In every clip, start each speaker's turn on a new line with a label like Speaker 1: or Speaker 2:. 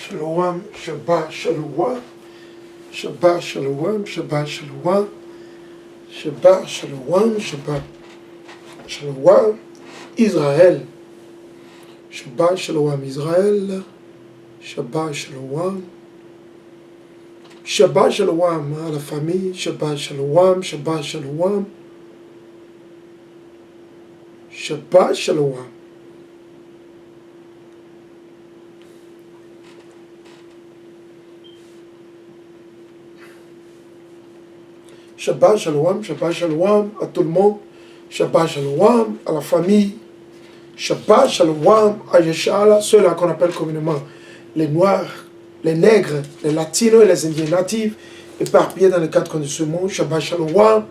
Speaker 1: Shalom, Shabbat Shalom, Shabbat Shalom, Shabbat Shalom, Shabbat Shalom, Shabbat Shalom, Israël. Shabbat Shalom, Israël. Shabbat Shalom. Shabbat Shalom à la famille. Shabbat Shalom, Shabbat Shalom. Shabbat Shalom. Shabbat Shalom à tout le monde. Shabbat Shalom à la famille. Shabbat Shalom à Yeshala, ceux-là qu'on appelle communément les Noirs, les Nègres, les Latinos et les Indiens natifs, éparpillés dans les quatre coins de ce monde. Shabbat Shalom.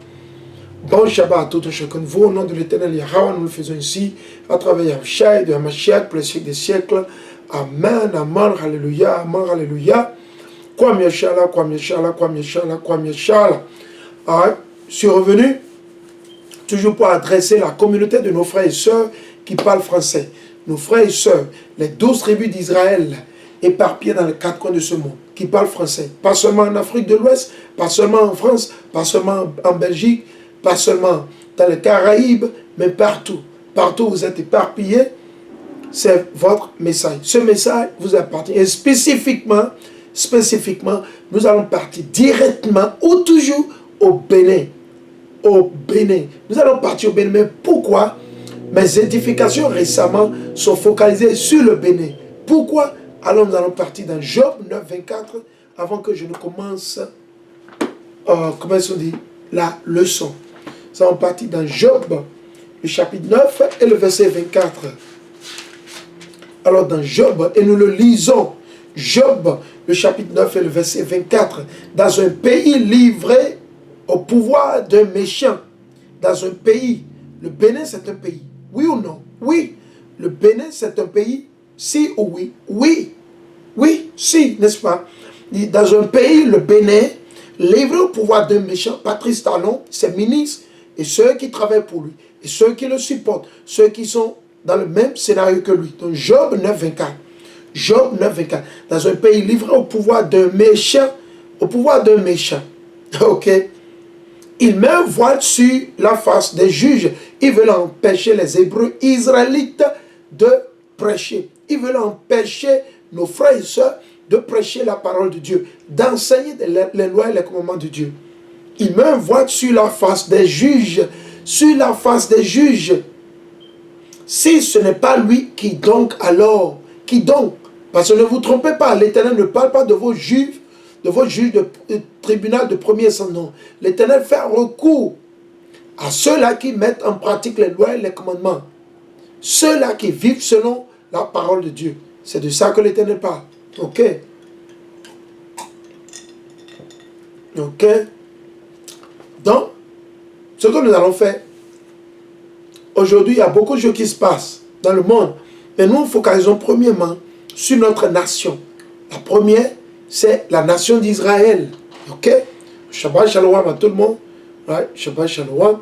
Speaker 1: Bon Shabbat à tout un chacun de vous. Au nom de l'Éternel Yahweh, nous le faisons ici, à travers Yahushua et de Hamashiach pour les siècles des siècles. Amen, amen, alléluia, amen, alléluia. Kwam Yeshala, Kwam Yeshala, Kwam Yeshala, Kwam Yeshala. Je suis revenu toujours pour adresser la communauté de nos frères et sœurs qui parlent français. Nos frères et sœurs, les 12 tribus d'Israël éparpillées dans les quatre coins de ce monde, qui parlent français. Pas seulement en Afrique de l'Ouest, pas seulement en France, pas seulement en Belgique, pas seulement dans les Caraïbes, mais partout. Partout où vous êtes éparpillés, c'est votre message. Ce message vous appartient. Et spécifiquement, nous allons partir directement ou toujours au Bénin. Au Bénin. Nous allons partir au Bénin. Mais pourquoi? Mes édifications récemment sont focalisées sur le Bénin. Pourquoi? Alors nous allons partir dans Job 9, 24 avant que je ne commence comment on dit, la leçon. Nous allons partir dans Job, le chapitre 9 et le verset 24. Alors dans Job, et nous le lisons, Job, le chapitre 9 et le verset 24. Dans un pays livré au pouvoir d'un méchant, dans un pays, le Bénin c'est un pays, oui ou non? Oui, le Bénin c'est un pays, si ou oui? Oui, oui, si, n'est-ce pas? Dans un pays, le Bénin, livré au pouvoir d'un méchant, Patrice Talon, ses ministres et ceux qui travaillent pour lui, et ceux qui le supportent, ceux qui sont dans le même scénario que lui. Donc Job 9, 24. Job 9, 24. Dans un pays livré au pouvoir d'un méchant, ok? Il met un voile sur la face des juges. Ils veulent empêcher les Hébreux israélites de prêcher. Ils veulent empêcher nos frères et sœurs de prêcher la parole de Dieu, d'enseigner les lois et les commandements de Dieu. Il met un voile sur la face des juges. Sur la face des juges. Si ce n'est pas lui, qui donc alors? Qui donc? Parce que ne vous trompez pas, l'Éternel ne parle pas de vos juges, de tribunal de premier instance, non. L'Éternel fait recours à ceux-là qui mettent en pratique les lois et les commandements. Ceux-là qui vivent selon la parole de Dieu. C'est de ça que l'Éternel parle. Ok? Ok? Donc, ce que nous allons faire, aujourd'hui, il y a beaucoup de choses qui se passent dans le monde. Mais nous focalisons premièrement sur notre nation. La première, c'est la nation d'Israël. Ok? Shabbat Shalom à tout le monde. Right? Shabbat Shalom.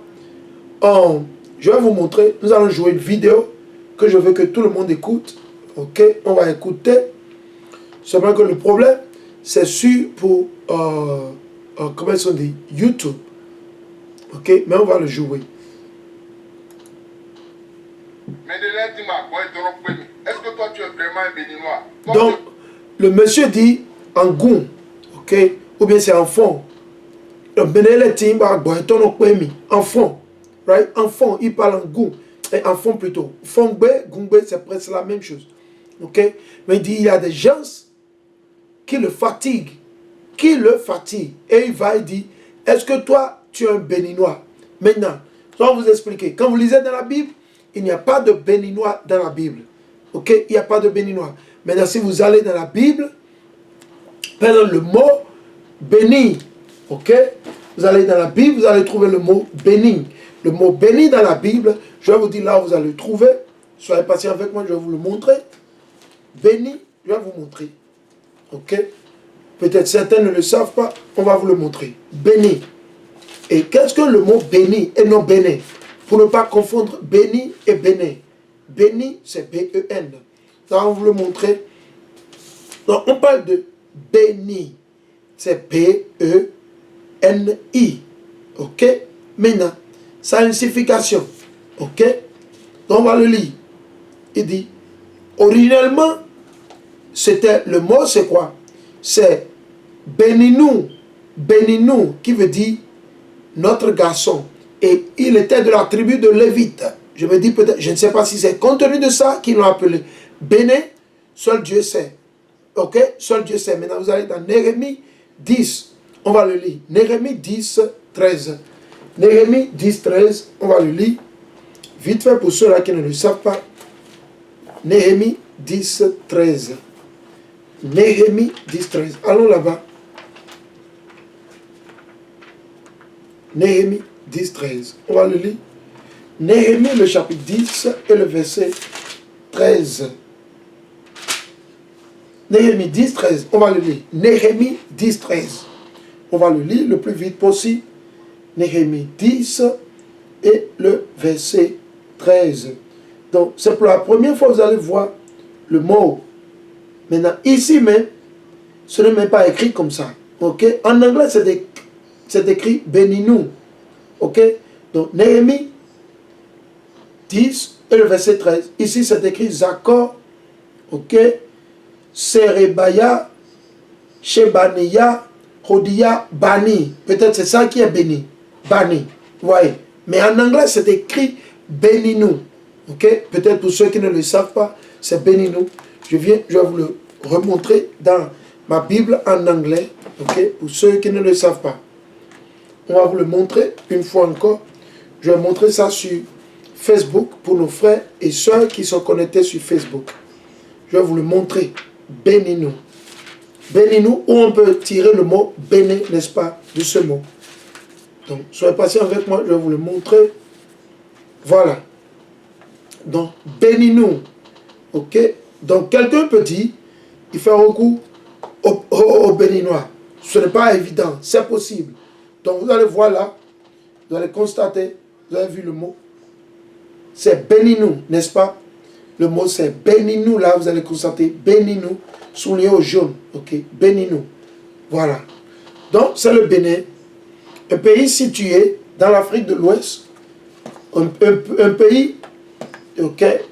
Speaker 1: Je vais vous montrer. Nous allons jouer une vidéo que je veux que tout le monde écoute. Ok? On va écouter. Seulement que le problème, c'est sur pour comment on dit? YouTube. Ok? Mais on va le jouer.
Speaker 2: Est-ce que toi tu es vraiment un Béninois?
Speaker 1: Donc, le monsieur dit en goût, ok? Ou bien c'est en fond. Le Bénélétim, en fond, right? En fond, il parle en goût. Et en fond plutôt. Fongbe, gungbe, c'est presque la même chose. Ok? Mais il dit, il y a des gens qui le fatiguent. Qui le fatiguent. Et il va, il dit, est-ce que toi, tu es un Béninois? Maintenant, je vais vous expliquer. Quand vous lisez dans la Bible, il n'y a pas de Béninois dans la Bible. Ok? Il n'y a pas de Béninois. Maintenant, si vous allez dans la Bible, prenez le mot béni. Ok? Vous allez dans la Bible, vous allez trouver le mot béni. Le mot béni dans la Bible, je vais vous dire là où vous allez le trouver. Soyez patient avec moi, je vais vous le montrer. Béni, je vais vous montrer. Ok? Peut-être certains ne le savent pas, on va vous le montrer. Béni. Et qu'est-ce que le mot béni et non bénin? Pour ne pas confondre béni et bénin. Béni, c'est B-E-N. Ça, on va vous le montrer Donc, on parle de béni. C'est B-E-N-I. Ok? Maintenant, ça a une signification. Ok? Donc, on va le lire. Il dit, originellement, c'était, le mot c'est quoi? C'est bénis-nous, bénis-nous, qui veut dire notre garçon. Et il était de la tribu de Lévite. Je me dis peut-être, je ne sais pas si c'est compte tenu de ça qu'ils l'ont appelé. Béné, seul Dieu sait. Ok? Seul Dieu sait. Maintenant, vous allez dans Néhémie 10. On va le lire. Néhémie 10, 13. Néhémie 10, 13. On va le lire. Vite fait pour ceux-là qui ne le savent pas. Néhémie 10, 13. Néhémie 10, 13. Allons là-bas. Néhémie 10, 13. On va le lire. Néhémie, le chapitre 10 et le verset 13. Néhémie 10, 13. On va le lire. Néhémie 10, 13. On va le lire le plus vite possible. Néhémie 10 et le verset 13. Donc, c'est pour la première fois que vous allez voir le mot. Maintenant, ici même, ce n'est même pas écrit comme ça. Ok? En anglais, c'est écrit bénis-nous. Ok? Donc, Néhémie 10 et le verset 13. Ici, c'est écrit Zakor. Ok? Serebaya, Shebaniya, Hodia, Bani. Peut-être c'est ça qui est béni. Bani. Vous voyez? Mais en anglais, c'est écrit bénis-nous. Ok? Peut-être pour ceux qui ne le savent pas, c'est bénis-nous. Je vais vous le remontrer dans ma Bible en anglais. Ok? Pour ceux qui ne le savent pas. On va vous le montrer une fois encore. Je vais montrer ça sur Facebook pour nos frères et sœurs qui sont connectés sur Facebook. Je vais vous le montrer. Bénis-nous. Bénis-nous, où on peut tirer le mot béni, n'est-ce pas, de ce mot. Donc, soyez patient avec moi, je vais vous le montrer. Voilà. Donc, bénis-nous. Ok? Donc, quelqu'un peut dire, il fait recours au béninois. Ce n'est pas évident, c'est possible. Donc, vous allez voir là, vous allez constater, vous avez vu le mot. C'est bénis-nous, n'est-ce pas? Le mot c'est bénis-nous, là, vous allez constater, bénis-nous, souligné au jaune, ok? Bénis-nous. Voilà. Donc, c'est le Bénin, un pays situé dans l'Afrique de l'Ouest, un pays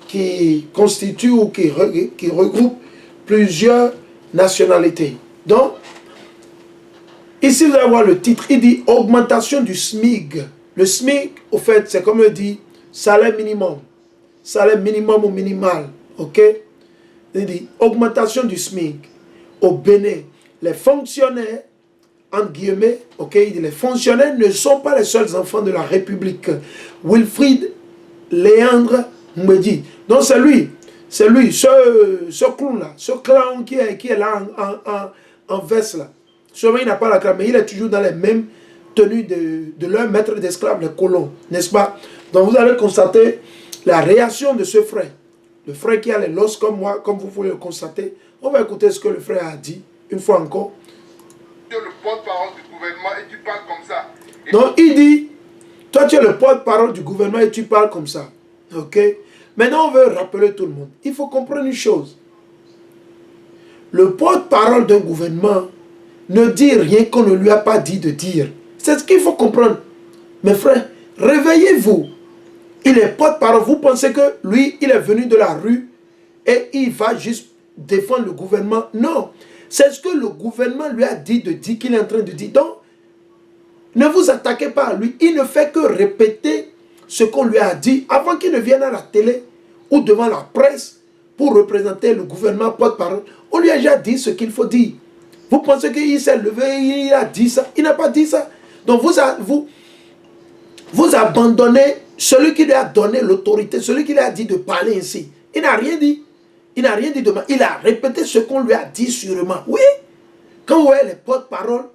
Speaker 1: qui constitue ou qui regroupe plusieurs nationalités. Donc, ici vous allez voir le titre, il dit augmentation du SMIC. Le SMIC, au fait, c'est comme on dit, salaire minimum. Salaire minimum ou minimal. Ok? Il dit augmentation du SMIC. Au Bénin, les fonctionnaires, entre guillemets, ok, il dit les fonctionnaires ne sont pas les seuls enfants de la République. Wilfried Léandre me dit. Donc c'est lui, ce clown-là, ce clown qui est là en veste là. Sûrement il n'a pas la crème, mais il est toujours dans les mêmes tenues de leur maître d'esclaves, les colons, n'est-ce pas? Donc vous allez constater la réaction de ce frère. Le frère qui a les l'os comme moi, comme vous pouvez le constater. On va écouter ce que le frère a dit, une fois encore.
Speaker 2: Tu es le porte-parole du gouvernement et tu parles comme ça.
Speaker 1: Donc il dit, toi tu es le porte-parole du gouvernement et tu parles comme ça. Ok? Maintenant on veut rappeler tout le monde. Il faut comprendre une chose. Le porte-parole d'un gouvernement ne dit rien qu'on ne lui a pas dit de dire. C'est ce qu'il faut comprendre. Mes frères, réveillez-vous. Il est porte-parole. Vous pensez que lui, il est venu de la rue et il va juste défendre le gouvernement? Non. C'est ce que le gouvernement lui a dit de dire qu'il est en train de dire. Donc, ne vous attaquez pas à lui. Il ne fait que répéter ce qu'on lui a dit avant qu'il ne vienne à la télé ou devant la presse pour représenter le gouvernement porte-parole. On lui a déjà dit ce qu'il faut dire. Vous pensez qu'il s'est levé, il a dit ça? Il n'a pas dit ça. Donc vous abandonnez celui qui lui a donné l'autorité, celui qui lui a dit de parler ainsi. Il n'a rien dit. Il n'a rien dit de mal. Il a répété ce qu'on lui a dit sûrement. Oui. Quand vous voyez les porte-paroles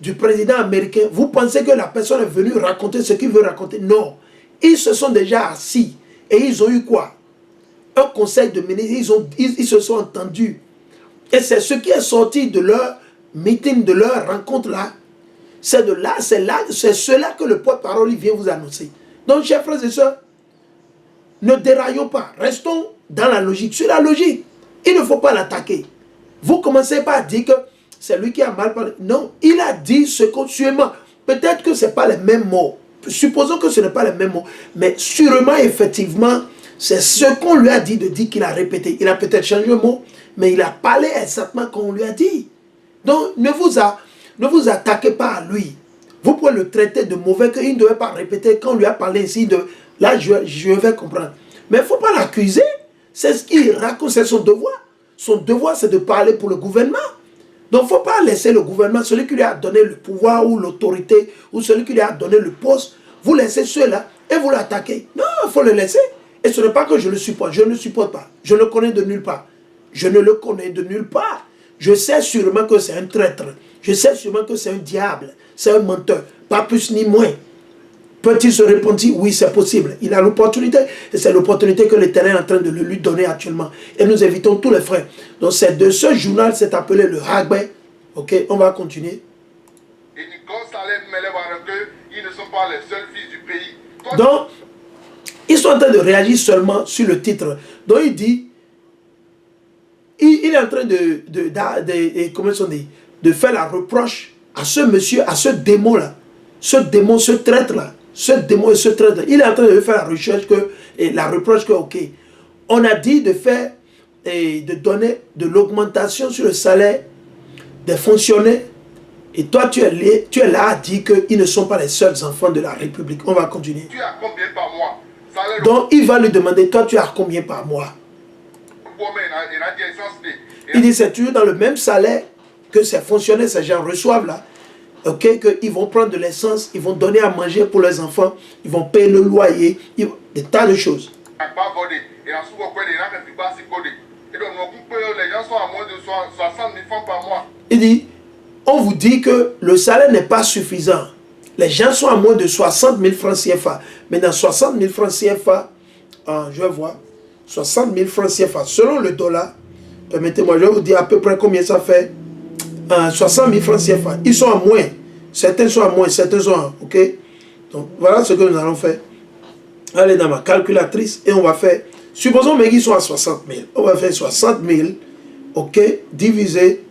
Speaker 1: du président américain, vous pensez que la personne est venue raconter ce qu'il veut raconter? Non. Ils se sont déjà assis. Et ils ont eu quoi? Un conseil de ministres. Ils se sont entendus. Et c'est ce qui est sorti de leur meeting, de leur rencontre là. C'est cela que le porte-parole vient vous annoncer. Donc, chers frères et sœurs, ne déraillons pas. Restons dans la logique. Sur la logique, il ne faut pas l'attaquer. vous commencez pas à dire que c'est lui qui a mal parlé. Non, il a dit ce qu'on sûrement. Peut-être que ce n'est pas les mêmes mots. Supposons que ce n'est pas les mêmes mots. Mais sûrement, effectivement, c'est ce qu'on lui a dit de dire qu'il a répété. Il a peut-être changé le mot, mais il a parlé exactement comme on lui a dit. Donc, ne vous attaquez pas à lui. Vous pouvez le traiter de mauvais, qu'il ne devait pas répéter. Quand on lui a parlé ici, là, je vais comprendre. Mais il ne faut pas l'accuser. C'est ce qu'il raconte, c'est son devoir. Son devoir, c'est de parler pour le gouvernement. Donc, il ne faut pas laisser le gouvernement, celui qui lui a donné le pouvoir ou l'autorité, ou celui qui lui a donné le poste, vous laissez ceux-là et vous l'attaquez. Non, il faut le laisser. Et ce n'est pas que je le supporte. Je ne le supporte pas. Je ne le connais de nulle part. Je ne le connais de nulle part. Je sais sûrement que c'est un traître. Je sais sûrement que c'est un diable. C'est un menteur. Pas plus ni moins. Peut-il se repentir? Oui, c'est possible. Il a l'opportunité. Et c'est l'opportunité que l'Éternel est en train de lui donner actuellement. Et nous invitons tous les frères. Donc, c'est de ce journal, c'est appelé le Hagbe. Ok, on va continuer.
Speaker 2: Et quand Salem m'élève à que ils ne sont pas les seuls fils du pays. Toi,
Speaker 1: donc, ils sont en train de réagir seulement sur le titre. Donc, il dit, il est en train de faire la reproche à ce monsieur, à ce démon-là. Ce démon, ce traître-là. Ce démon et ce traître. Il est en train de faire la recherche la reproche que, ok, on a dit de faire et de donner de l'augmentation sur le salaire des fonctionnaires. Et toi, tu es là à dire qu'ils ne sont pas les seuls enfants de la République. On va continuer.
Speaker 2: tu as combien par mois? Salaire
Speaker 1: Donc, il va lui demander, toi, tu as combien par mois? Il dit, c'est toujours dans le même salaire que ces fonctionnaires, ces gens reçoivent là. Ok, qu'ils vont prendre de l'essence, ils vont donner à manger pour leurs enfants, ils vont payer le loyer, des tas de choses.
Speaker 2: Les gens sont à moins de 60 000 francs par mois.
Speaker 1: Il dit, on vous dit que le salaire n'est pas suffisant. Les gens sont à moins de 60 000 francs CFA. Maintenant, 60 000 francs CFA, je vais voir, 60 000 francs CFA, selon le dollar, permettez-moi, je vais vous dire à peu près combien ça fait. 60 000 francs CFA. Ils sont à moins. Certains sont à moins, certains sont à... Ok? Donc, voilà ce que nous allons faire. Allez dans ma calculatrice et on va faire... Supposons mais qu'ils sont à 60 000. On va faire 60 000, ok, divisé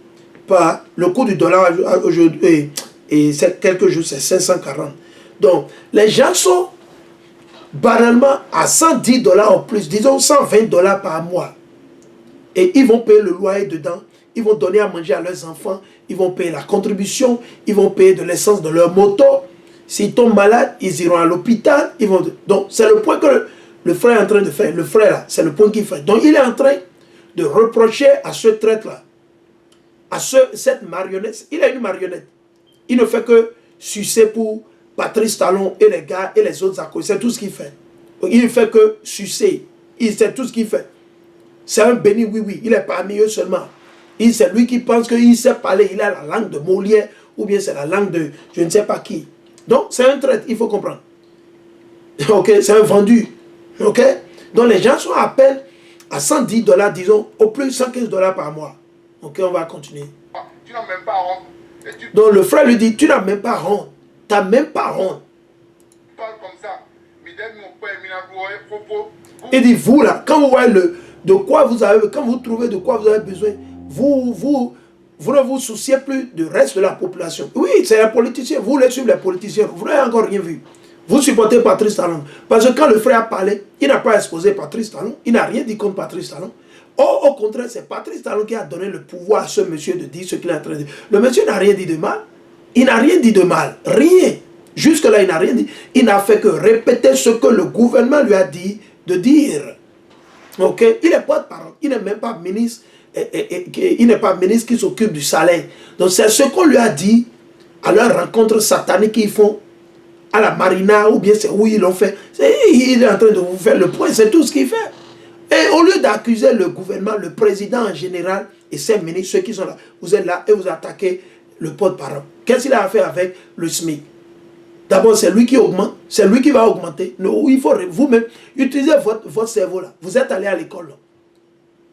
Speaker 1: par le coût du dollar aujourd'hui. Et c'est quelques jours, c'est 540. Donc, les gens sont banalement à 110 $ en plus, disons 120 $ par mois. Et ils vont payer le loyer dedans. Ils vont donner à manger à leurs enfants, ils vont payer la contribution, ils vont payer de l'essence de leur moto. S'ils tombent malades, ils iront à l'hôpital. Donc, c'est le point que le frère est en train de faire. Le frère, là, c'est le point qu'il fait. Donc, il est en train de reprocher à ce traître-là, à cette marionnette. Il a une marionnette. Il ne fait que sucer pour Patrice Talon et les gars et les autres à côté. C'est tout ce qu'il fait. Il ne fait que sucer. C'est tout ce qu'il fait. C'est un béni, oui. Il est parmi eux seulement. C'est lui qui pense qu'il sait parler, il a la langue de Molière, ou bien c'est la langue de je ne sais pas qui. Donc, c'est un traître, il faut comprendre. Ok, c'est un vendu. Ok, donc les gens sont à peine à 110 $, disons, au plus 115 $ par mois. Ok, on va continuer.
Speaker 2: Tu n'as même pas honte.
Speaker 1: Donc, le frère lui dit, tu n'as même pas honte. Tu n'as même pas honte.
Speaker 2: Tu parles comme ça.
Speaker 1: Il dit, vous là, quand vous voyez de quoi vous avez, quand vous trouvez de quoi vous avez besoin, vous ne vous souciez plus du reste de la population. Oui, c'est les politiciens. Vous les suivez les politiciens. Vous n'avez encore rien vu. Vous supportez Patrice Talon. Parce que quand le frère a parlé, il n'a pas exposé Patrice Talon. Il n'a rien dit contre Patrice Talon. Au contraire, c'est Patrice Talon qui a donné le pouvoir à ce monsieur de dire ce qu'il est en train de dire. Le monsieur n'a rien dit de mal. Il n'a rien dit de mal. Rien. Jusque-là, il n'a rien dit. Il n'a fait que répéter ce que le gouvernement lui a dit de dire. Ok? Il n'est pas de parole. Il n'est même pas ministre. Il n'est pas ministre qui s'occupe du salaire. Donc c'est ce qu'on lui a dit à leur rencontre satanique qu'ils font à la marina, ou bien c'est où ils l'ont fait. Il est en train de vous faire le point, c'est tout ce qu'il fait. Et au lieu d'accuser le gouvernement, le président en général et ses ministres, ceux qui sont là, vous êtes là et vous attaquez le porte-parole. Qu'est-ce qu'il a fait avec le SMIC? D'abord, c'est lui qui augmente, c'est lui qui va augmenter. Non, il faut vous-même utiliser votre cerveau là. Vous êtes allé à l'école là.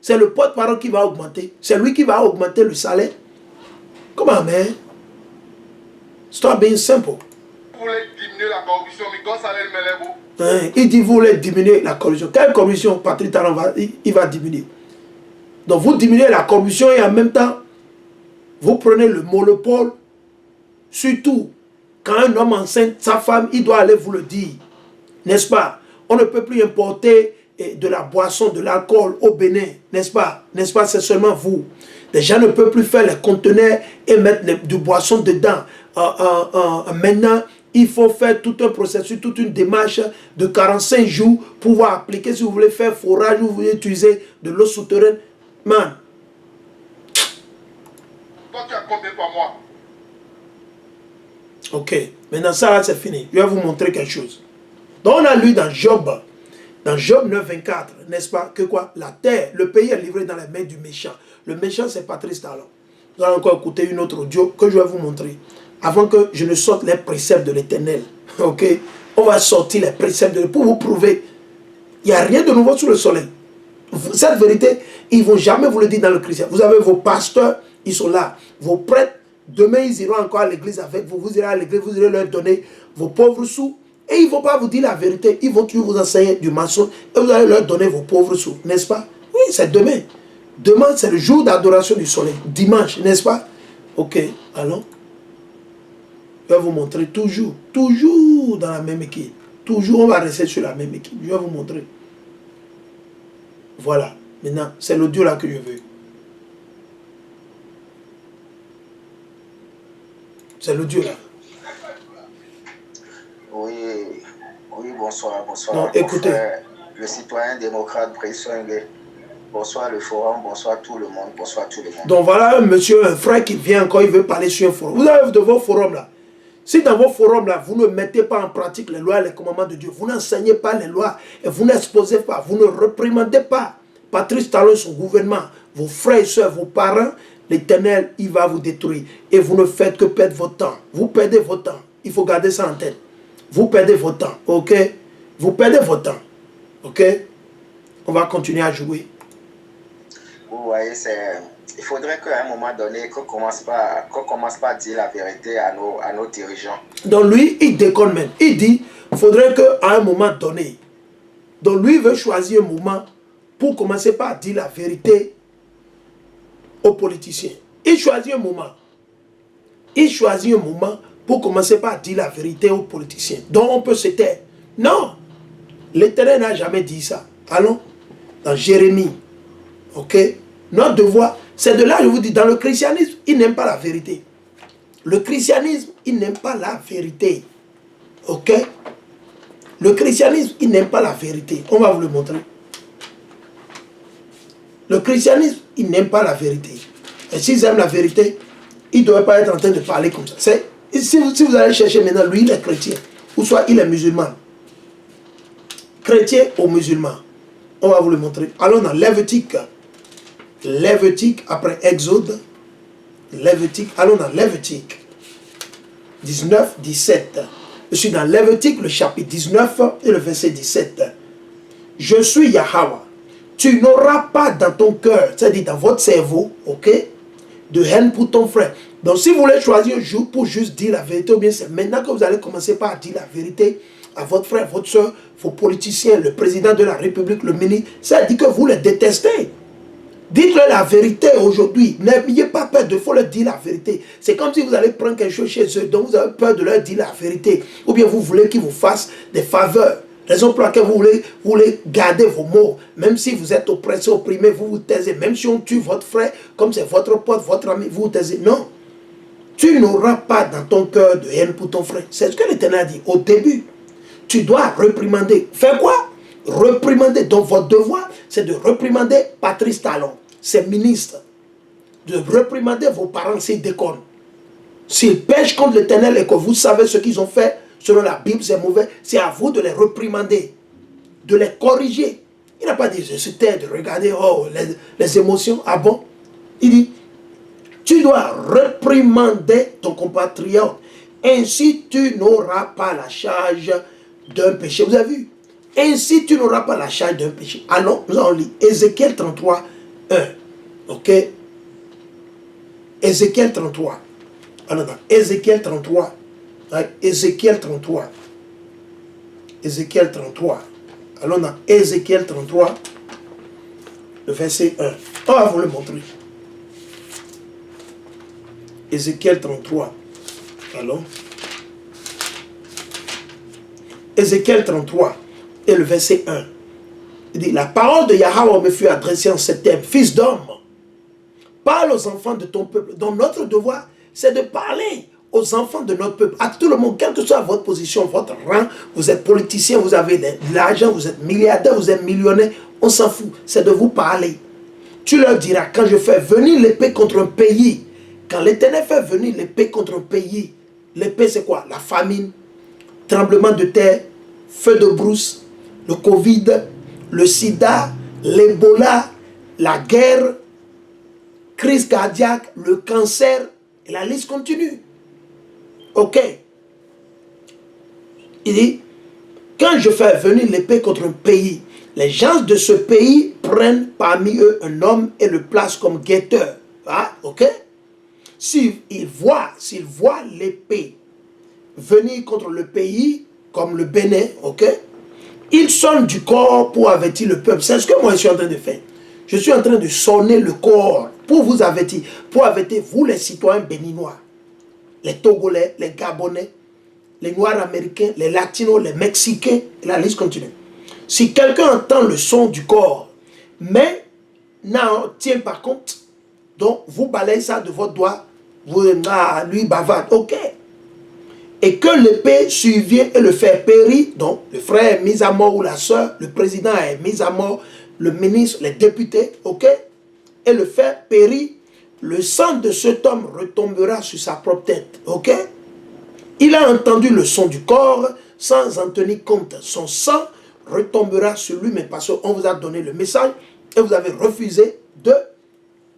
Speaker 1: C'est le porte-parole qui va augmenter. C'est lui qui va augmenter le salaire. Comment, man? Stop being simple.
Speaker 2: Vous voulez diminuer la corruption, mais quand ça allait me
Speaker 1: Il dit, vous voulez diminuer la corruption. Quelle corruption Patrice Talon il va diminuer? Donc vous diminuez la corruption et en même temps, vous prenez le monopole. Surtout, quand un homme enceinte sa femme, il doit aller vous le dire. N'est-ce pas? On ne peut plus importer de la boisson, de l'alcool au Bénin. N'est-ce pas? N'est-ce pas? C'est seulement vous. Les gens ne peuvent plus faire les conteneurs et mettre du boisson dedans. Maintenant, il faut faire tout un processus, toute une démarche de 45 jours pour pouvoir appliquer. Si vous voulez faire forage ou vous voulez utiliser de l'eau souterraine, man.
Speaker 2: Toi, tu as combien par mois?
Speaker 1: Ok, maintenant ça c'est fini. Je vais vous montrer quelque chose. Donc on a lu dans Job 9, 24, n'est-ce pas, que quoi? La terre, le pays est livré dans les mains du méchant. Le méchant c'est Patrice Talon. Nous allons encore écouter une autre audio que je vais vous montrer. Avant que je ne sorte les préceptes de l'Éternel. Ok, on va sortir les préceptes de l'Éternel pour vous prouver. Il n'y a rien de nouveau sous le soleil. Cette vérité, ils ne vont jamais vous le dire dans le chrétien. Vous avez vos pasteurs, ils sont là. Vos prêtres, demain ils iront encore à l'église avec vous. Vous irez à l'église, vous irez leur donner vos pauvres sous. Et ils ne vont pas vous dire la vérité. Ils vont toujours vous enseigner du mensonge. Et vous allez leur donner vos pauvres sous. N'est-ce pas? Oui, c'est demain. Demain, c'est le jour d'adoration du soleil. Dimanche, n'est-ce pas? Ok, allons. Je vais vous montrer toujours dans la même équipe. Toujours, on va rester sur la même équipe. Je vais vous montrer. Voilà. Maintenant, c'est l'audio là que je veux. C'est l'audio là.
Speaker 3: Oui, bonsoir.
Speaker 1: Non, écoutez.
Speaker 3: Frère, le citoyen démocrate Bresson-Ngué. Bonsoir le forum, bonsoir tout le monde,
Speaker 1: Donc voilà un monsieur, un frère qui vient encore, il veut parler sur un forum. Vous avez de vos forums là. Si dans vos forums là, vous ne mettez pas en pratique les lois et les commandements de Dieu, vous n'enseignez pas les lois et vous n'exposez pas, vous ne reprimandez pas Patrice Talon et son gouvernement, vos frères et soeurs, vos parents, l'Éternel, il va vous détruire. Et vous ne faites que perdre votre temps. Vous perdez votre temps. Il faut garder ça en tête. Vous perdez votre temps, ok? Vous perdez votre temps, ok? On va continuer à jouer.
Speaker 3: Vous voyez, il faudrait qu'à un moment donné, qu'on commence pas à dire la vérité à nos dirigeants.
Speaker 1: Donc lui, il déconne même. Il dit, il faudrait qu'à un moment donné, donc lui veut choisir un moment pour commencer par dire la vérité aux politiciens. Il choisit un moment. Il choisit un moment pour commencer par dire la vérité aux politiciens. Donc on peut se taire. Non. L'Éternel n'a jamais dit ça. Allons dans Jérémie. Ok? Notre devoir, c'est de là, je vous dis, dans le christianisme, il n'aime pas la vérité. Le christianisme, il n'aime pas la vérité. Ok? Le christianisme, il n'aime pas la vérité. On va vous le montrer. Le christianisme, il n'aime pas la vérité. Et s'ils aiment la vérité, ils ne devraient pas être en train de parler comme ça. Si vous allez chercher maintenant, lui, il est chrétien, ou soit il est musulman. Chrétien ou musulman. On va vous le montrer. Allons dans Lévitique. Lévitique, après Exode. Lévitique, allons dans Lévitique. 19, 17. Je suis dans Lévitique, le chapitre 19 et le verset 17. Je suis Yahweh. Tu n'auras pas dans ton cœur, c'est-à-dire dans votre cerveau, ok, de haine pour ton frère. Donc si vous voulez choisir un jour pour juste dire la vérité, ou bien c'est maintenant que vous allez commencer par dire la vérité à votre frère, votre soeur, vos politiciens, le président de la République, le ministre, ça dit que vous les détestez. Dites-leur la vérité aujourd'hui. N'ayez pas peur de faut leur dire la vérité. C'est comme si vous allez prendre quelque chose chez eux, donc vous avez peur de leur dire la vérité. Ou bien vous voulez qu'ils vous fassent des faveurs. Raison pour laquelle vous voulez garder vos mots. Même si vous êtes oppressé, opprimé, vous vous taisez. Même si on tue votre frère, comme c'est votre pote, votre ami, vous vous taisez. Non. Tu n'auras pas dans ton cœur de haine pour ton frère. C'est ce que l'Éternel a dit au début. Tu dois réprimander. Faire quoi? Réprimander. Donc votre devoir, c'est de réprimander Patrice Talon, ses ministres. De réprimander vos parents s'ils déconnent. S'ils pêchent contre l'Éternel et que vous savez ce qu'ils ont fait, selon la Bible, c'est mauvais, c'est à vous de les réprimander, de les corriger. Il n'a pas dit, je suis terre de regarder les émotions. Ah bon? Il dit, tu dois réprimander ton compatriote. Ainsi, tu n'auras pas la charge d'un péché. Vous avez vu? Ainsi, tu n'auras pas la charge d'un péché. Allons, nous allons lire Ézéchiel 33, 1. Ok? Ézéchiel 33. Alors, dans Ézéchiel 33. Ézéchiel 33. Ézéchiel 33. Allons dans Ézéchiel 33. le verset 1. On va vous le montrer. Ézéchiel 33. Allons. Ézéchiel 33 et le verset 1. Il dit, la parole de Yahweh me fut adressée en ces termes. Fils d'homme, parle aux enfants de ton peuple. Donc notre devoir, c'est de parler aux enfants de notre peuple, à tout le monde, quelle que soit votre position, votre rang, vous êtes politicien, vous avez de l'argent, vous êtes milliardaire, vous êtes millionnaire, on s'en fout, c'est de vous parler. Tu leur diras, quand je fais venir l'épée contre un pays, quand l'Éternel fait venir l'épée contre un pays, l'épée c'est quoi? La famine, tremblement de terre, feu de brousse, le Covid, le sida, l'Ebola, la guerre, crise cardiaque, le cancer, et la liste continue. Ok. Il dit, quand je fais venir l'épée contre un pays, les gens de ce pays prennent parmi eux un homme et le placent comme guetteur. Ah, ok. S'ils voient l'épée venir contre le pays, comme le Bénin, ok, ils sonnent du corps pour avertir le peuple. C'est ce que moi je suis en train de faire. Je suis en train de sonner le corps pour vous avertir, pour avertir vous les citoyens béninois, les Togolais, les Gabonais, les Noirs américains, les Latinos, les Mexicains, et la liste continue. Si quelqu'un entend le son du corps, mais n'en tient pas compte, donc vous balayez ça de votre doigt, vous lui bavarde, ok. Et que l'épée survient et le fait périr, donc le frère est mis à mort ou la soeur, le président est mis à mort, le ministre, les députés, ok, et le fait périr, le sang de cet homme retombera sur sa propre tête, ok. Il a entendu le son du corps sans en tenir compte. Son sang retombera sur lui, mais parce qu'on vous a donné le message et vous avez refusé de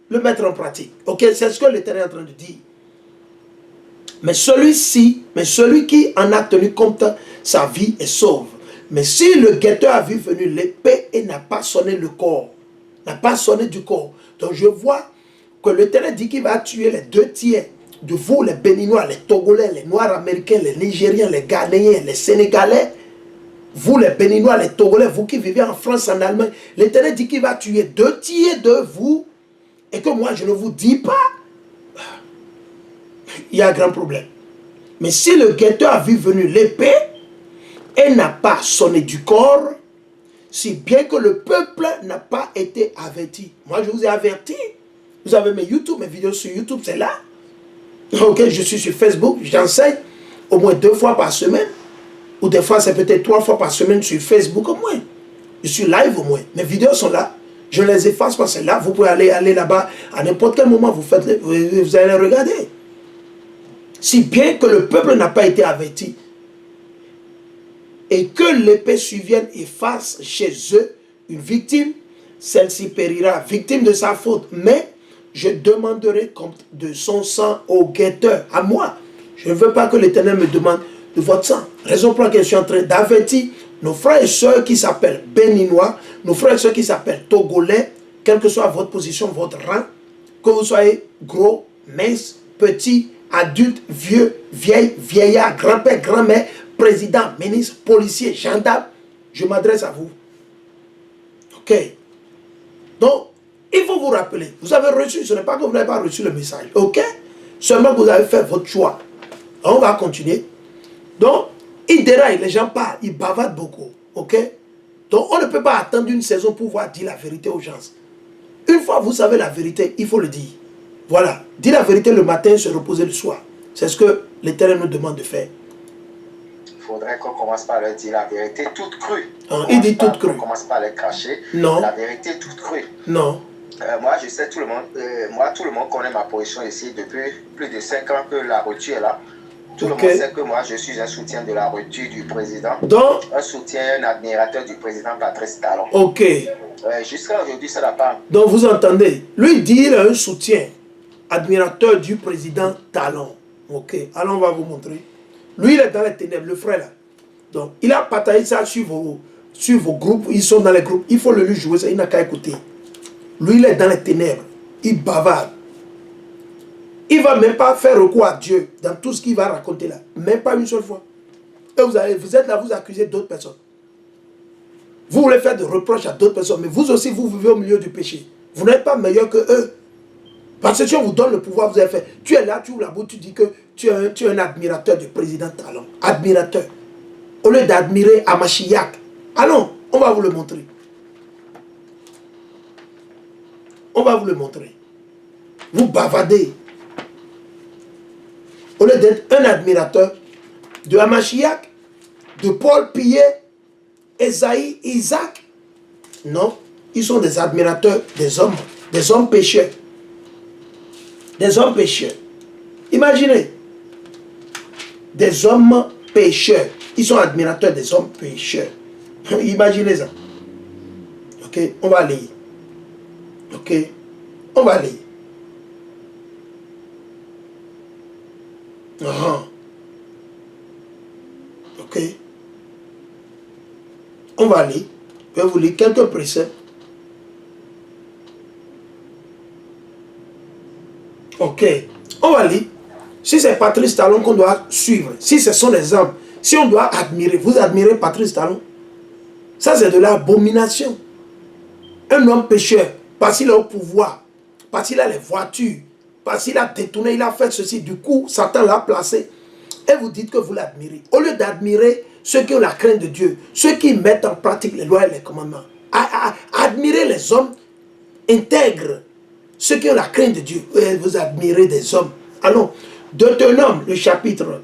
Speaker 1: le mettre en pratique. Ok, c'est ce que l'Éternel est en train de dire. Mais celui qui en a tenu compte, sa vie est sauve. Mais si le guetteur a vu venir l'épée et n'a pas sonné le corps, n'a pas sonné du corps, donc je vois que l'Éternel dit qu'il va tuer les 2/3 de vous, les Béninois, les Togolais, les Noirs américains, les Nigériens, les Ghanéens, les Sénégalais, vous les Béninois, les Togolais, vous qui vivez en France, en Allemagne, l'Éternel dit qu'il va tuer 2/3 de vous et que moi je ne vous dis pas, il y a un grand problème. Mais si le guetteur a vu venir l'épée et n'a pas sonné du corps, si bien que le peuple n'a pas été averti. Moi je vous ai averti. Vous avez mes YouTube, mes vidéos sur YouTube, c'est là. Ok, je suis sur Facebook, j'enseigne au moins 2 fois par semaine. Ou des fois, c'est peut-être 3 fois par semaine sur Facebook au moins. Je suis live au moins. Mes vidéos sont là. Je les efface parce que là, vous pouvez aller là-bas. À n'importe quel moment, vous allez les regarder. Si bien que le peuple n'a pas été averti. Et que l'épée survienne et fasse chez eux une victime, celle-ci périra, victime de sa faute. Mais je demanderai compte de son sang au guetteur, à moi. Je ne veux pas que l'Éternel me demande de votre sang. Raison pour laquelle je suis en train d'avertir nos frères et sœurs qui s'appellent Béninois, nos frères et sœurs qui s'appellent Togolais, quelle que soit votre position, votre rang, que vous soyez gros, mince, petit, adulte, vieux, vieille, vieillard, grand-père, grand-mère, président, ministre, policier, gendarme, je m'adresse à vous. Ok. Donc, il faut vous rappeler, vous avez reçu, ce n'est pas que vous n'avez pas reçu le message, ok? Seulement que vous avez fait votre choix. On va continuer. Donc, ils déraillent, les gens parlent, ils bavardent beaucoup, ok? Donc, on ne peut pas attendre une saison pour pouvoir dire la vérité aux gens. Une fois vous savez la vérité, il faut le dire. Voilà, dire la vérité le matin, se reposer le soir. C'est ce que l'Éternel nous demande de faire.
Speaker 3: Il faudrait qu'on commence par leur dire la vérité toute crue.
Speaker 1: Il dit toute crue.
Speaker 3: On ne commence pas à les cacher.
Speaker 1: Non.
Speaker 3: La vérité toute crue.
Speaker 1: Non.
Speaker 3: Moi, je sais, tout le monde connaît ma position ici depuis plus de 5 ans que la rupture est là. Tout le monde sait que moi, je suis un soutien de la rupture du président.
Speaker 1: Donc,
Speaker 3: un soutien, un admirateur du président Patrice Talon.
Speaker 1: Ok.
Speaker 3: Jusqu'à aujourd'hui, ça n'a pas.
Speaker 1: Donc, vous entendez, lui dit il a un soutien, admirateur du président Talon. Ok. Alors, on va vous montrer. Lui, il est dans les ténèbres, le frère là. Donc, il a partagé ça sur vos groupes. Ils sont dans les groupes. Il faut le lui jouer ça. Il n'a qu'à écouter. Lui, il est dans les ténèbres. Il bavarde. Il ne va même pas faire recours à Dieu dans tout ce qu'il va raconter là. Même pas une seule fois. Et vous êtes là, vous accusez d'autres personnes. Vous voulez faire des reproches à d'autres personnes, mais vous aussi, vous vivez au milieu du péché. Vous n'êtes pas meilleur que eux. Parce que Dieu vous donne le pouvoir, vous avez fait. Tu es là, tu ouvres la bouche, tu dis que tu es un admirateur du président Talon. Admirateur. Au lieu d'admirer Amashiach. Allons, on va vous le montrer. On va vous le montrer. Vous bavardez. Au lieu d'être un admirateur de Amashiach, de Paul Pillet, Esaïe, Isaac. Non, ils sont des admirateurs des hommes pécheurs. Des hommes pécheurs. Imaginez, des hommes pécheurs. Ils sont admirateurs des hommes pécheurs. Imaginez ça. Ok, on va lire. Ok, on va lire. Ok. On va lire. Je vais vous lire quelques préceptes. Ok. On va lire. Si c'est Patrice Talon qu'on doit suivre, si ce sont les hommes, si on doit admirer, vous admirez Patrice Talon, ça c'est de l'abomination. Un homme pécheur, parce qu'il a au pouvoir, parce qu'il a les voitures, parce qu'il a détourné, il a fait ceci, du coup, Satan l'a placé. Et vous dites que vous l'admirez. Au lieu d'admirer ceux qui ont la crainte de Dieu, ceux qui mettent en pratique les lois et les commandements, admirez les hommes intègres, ceux qui ont la crainte de Dieu. Et vous admirez des hommes. Allons, Deutéronome, le chapitre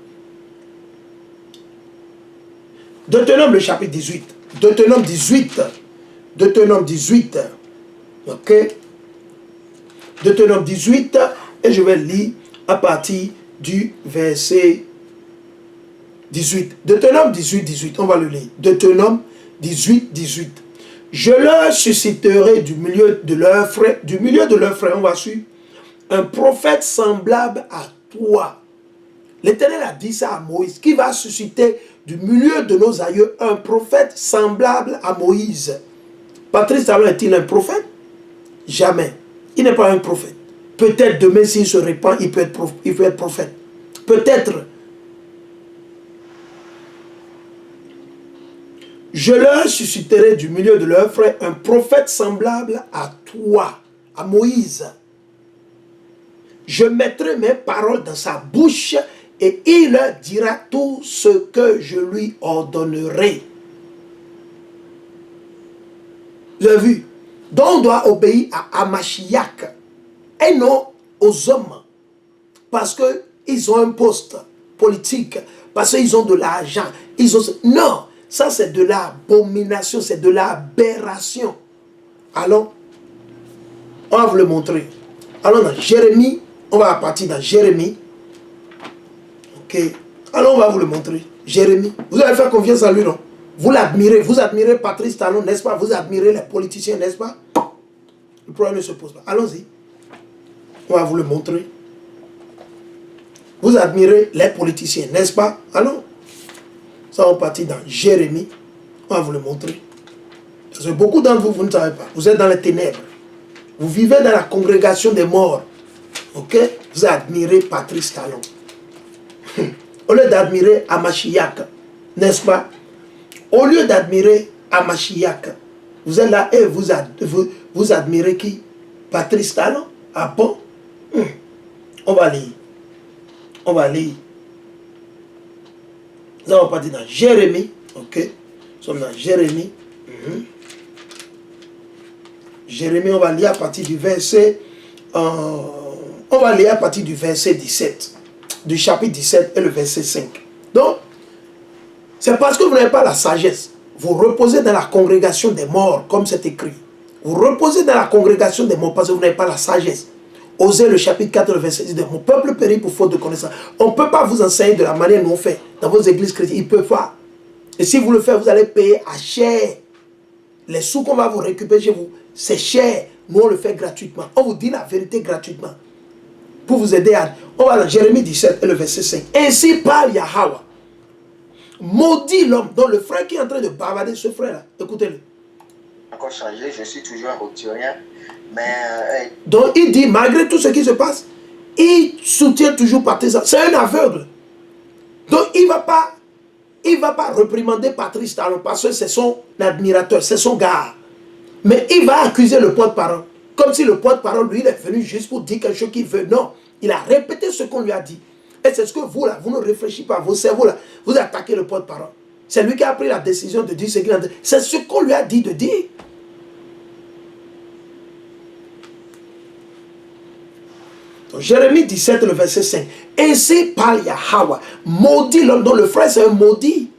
Speaker 1: 18. Deutéronome 18. Deutéronome 18. Ok. Deutéronome 18. Et je vais lire à partir du verset 18. Deutéronome 18, 18. On va le lire. Deutéronome 18, 18. Je leur susciterai du milieu de leurs frères, on va suivre, un prophète semblable à toi. L'Éternel a dit ça à Moïse, qui va susciter du milieu de nos aïeux un prophète semblable à Moïse. Patrice Talon est-il un prophète? Jamais. Il n'est pas un prophète. Peut-être demain, s'il se répand, il peut être prophète. Peut-être. Je leur susciterai du milieu de leurs frères un prophète semblable à toi, à Moïse. Je mettrai mes paroles dans sa bouche et il leur dira tout ce que je lui ordonnerai. Vous avez vu? Donc on doit obéir à Amashiach et non aux hommes. Parce qu'ils ont un poste politique, parce qu'ils ont de l'argent. Non, ça c'est de l'abomination, c'est de l'aberration. Allons, on va vous le montrer. Allons dans Jérémie, on va partir dans Jérémie. Ok, allons, on va vous le montrer. Jérémie, vous allez faire confiance à lui, non? Vous admirez Patrice Talon, n'est-ce pas? Vous admirez les politiciens, n'est-ce pas? Le problème ne se pose pas. Allons-y. On va vous le montrer. Vous admirez les politiciens, n'est-ce pas? Allons. Ça, on partit dans Jérémie. On va vous le montrer. Parce que beaucoup d'entre vous, vous ne savez pas. Vous êtes dans les ténèbres. Vous vivez dans la congrégation des morts. Ok? Vous admirez Patrice Talon. Au lieu d'admirer Amashiach, n'est-ce pas? Au lieu d'admirer Amashiach, vous êtes là et vous admirez qui? Patrice Talon? Ah bon? On va lire. On va lire. Nous allons partir dans Jérémie. Ok? Nous sommes dans Jérémie. Jérémie, on va lire à partir du verset. On va lire à partir du verset 17. Du chapitre 17 et le verset 5. Donc, c'est parce que vous n'avez pas la sagesse. Vous reposez dans la congrégation des morts, comme c'est écrit. Vous reposez dans la congrégation des morts parce que vous n'avez pas la sagesse. Osez le chapitre 4, le verset 10. Mon peuple périt pour faute de connaissance. On ne peut pas vous enseigner de la manière dont on fait dans vos églises chrétiennes. Ils ne peuvent pas. Et si vous le faites, vous allez payer à cher. Les sous qu'on va vous récupérer chez vous, c'est cher. Nous, on le fait gratuitement. On vous dit la vérité gratuitement. Pour vous aider à... On va dans Jérémie 17 et le verset 5. Ainsi parle Yahweh. Maudit l'homme dont le frère qui est en train de bavarder ce frère-là. Écoutez-le.
Speaker 3: Encore changé, je suis toujours un rupturien. Mais...
Speaker 1: Donc il dit, malgré tout ce qui se passe, il soutient toujours Patrice. C'est un aveugle. Donc il il ne va pas réprimander Patrice Talon parce que c'est son admirateur, c'est son gars. Mais il va accuser le porte-parole. Comme si le porte-parole, lui, il est venu juste pour dire quelque chose qu'il veut. Non, il a répété ce qu'on lui a dit. Et c'est ce que vous, là, vous ne réfléchissez pas. Vos cerveaux, là, vous attaquez le porte-parole. C'est lui qui a pris la décision de dire ce qu'il a dit. C'est ce qu'on lui a dit de dire. Donc, Jérémie 17, le verset 5. Ainsi parle Yahweh. Maudit l'homme dont le frère, c'est un maudit.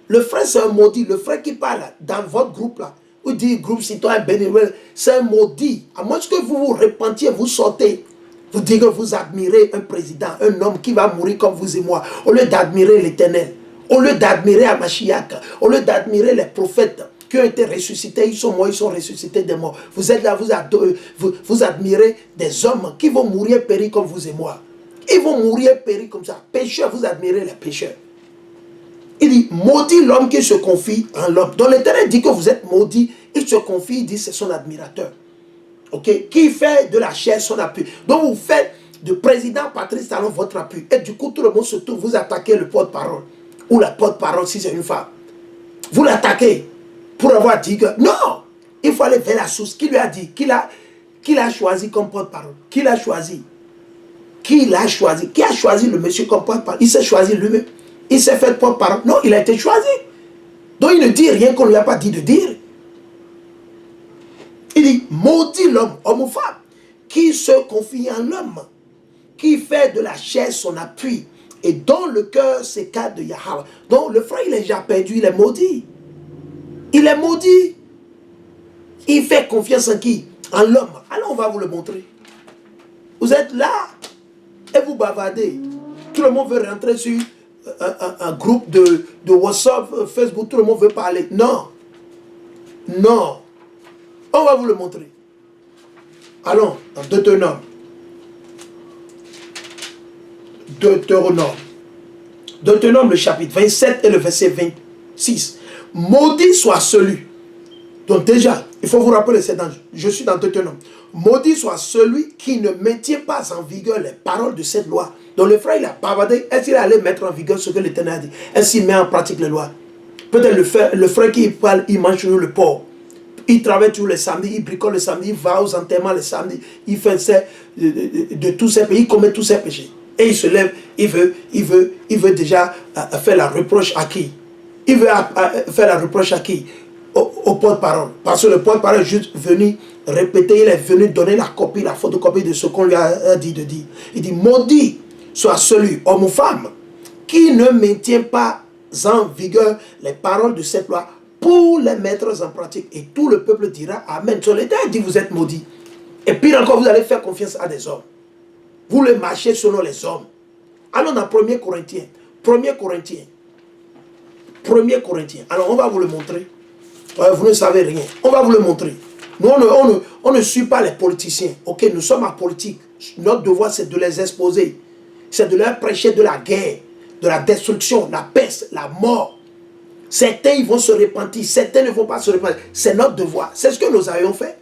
Speaker 1: Le frère, c'est un maudit. Le frère qui parle dans votre groupe, là, vous dites groupe citoyen bénévole, c'est un maudit. À moins que vous vous repentiez, vous sortez. Vous dites que vous admirez un président, un homme qui va mourir comme vous et moi. Au lieu d'admirer l'Éternel, au lieu d'admirer Amashiach, au lieu d'admirer les prophètes qui ont été ressuscités, ils sont morts, ils sont ressuscités des morts. Vous êtes là, vous admirez des hommes qui vont mourir périr comme vous et moi. Ils vont mourir périr comme ça. Pécheurs, vous admirez les pécheurs. Il dit, maudit l'homme qui se confie en l'homme. Donc l'Éternel dit que vous êtes maudit. Il se confie, il dit, c'est son admirateur. Ok? Qui fait de la chair son appui. Donc vous faites du président Patrice Talon votre appui. Et du coup, tout le monde se tourne, vous attaquez le porte-parole. Ou la porte-parole si c'est une femme. Vous l'attaquez pour avoir dit que, non, il faut aller vers la source. Qui lui a dit? Qui l'a choisi comme porte-parole? Qui l'a choisi? Qui l'a choisi? Qui a choisi le monsieur comme porte-parole? Il s'est choisi lui-même. Il s'est fait porte-parole. Non, il a été choisi. Donc il ne dit rien qu'on ne lui a pas dit de dire. Il dit, maudit l'homme, homme ou femme, qui se confie en l'homme, qui fait de la chair son appui, et dont le cœur s'écarte de Yahweh. Donc le frère, il est déjà perdu, il est maudit. Il est maudit. Il fait confiance en qui? En l'homme. Alors on va vous le montrer. Vous êtes là, et vous bavardez. Tout le monde veut rentrer sur un groupe de WhatsApp, Facebook, tout le monde veut parler. Non. Non. On va vous le montrer. Allons, dans Deutéronome. Deutéronome, le chapitre 27 et le verset 26. Maudit soit celui. Donc déjà, il faut vous rappeler, je suis dans Deutéronome. Maudit soit celui qui ne maintient pas en vigueur les paroles de cette loi. Donc le frère, il a bavardé. Est-ce qu'il allait mettre en vigueur ce que l'Éternel a dit? Est-ce qu'il met en pratique les lois? Peut-être le frère qui parle, il mange toujours le porc. Il travaille toujours les samedis, il bricole le samedi, il va aux enterrements le samedi, il fait de tous ses péchés, il commet tous ses péchés. Et il se lève, il veut déjà faire la reproche à qui? Il veut faire la reproche à qui? Au porte-parole. Parce que le porte-parole est juste venu répéter, il est venu donner la copie, la photocopie de ce qu'on lui a dit de dire. Il dit, maudit soit celui, homme ou femme, qui ne maintient pas en vigueur les paroles de cette loi pour les mettre en pratique. Et tout le peuple dira Amen. Sur l'Éternel dit, vous êtes maudits. Et puis encore, vous allez faire confiance à des hommes. Vous les marchez selon les hommes. Allons dans 1 Corinthiens. 1 Corinthiens. Alors, on va vous le montrer. Vous ne savez rien. On va vous le montrer. Nous, on ne suit pas les politiciens. Ok, nous sommes en politique. Notre devoir, c'est de les exposer. C'est de leur prêcher de la guerre, de la destruction, la peste, la mort. Certains, ils vont se repentir. Certains ne vont pas se repentir. C'est notre devoir. C'est ce que nous avions fait.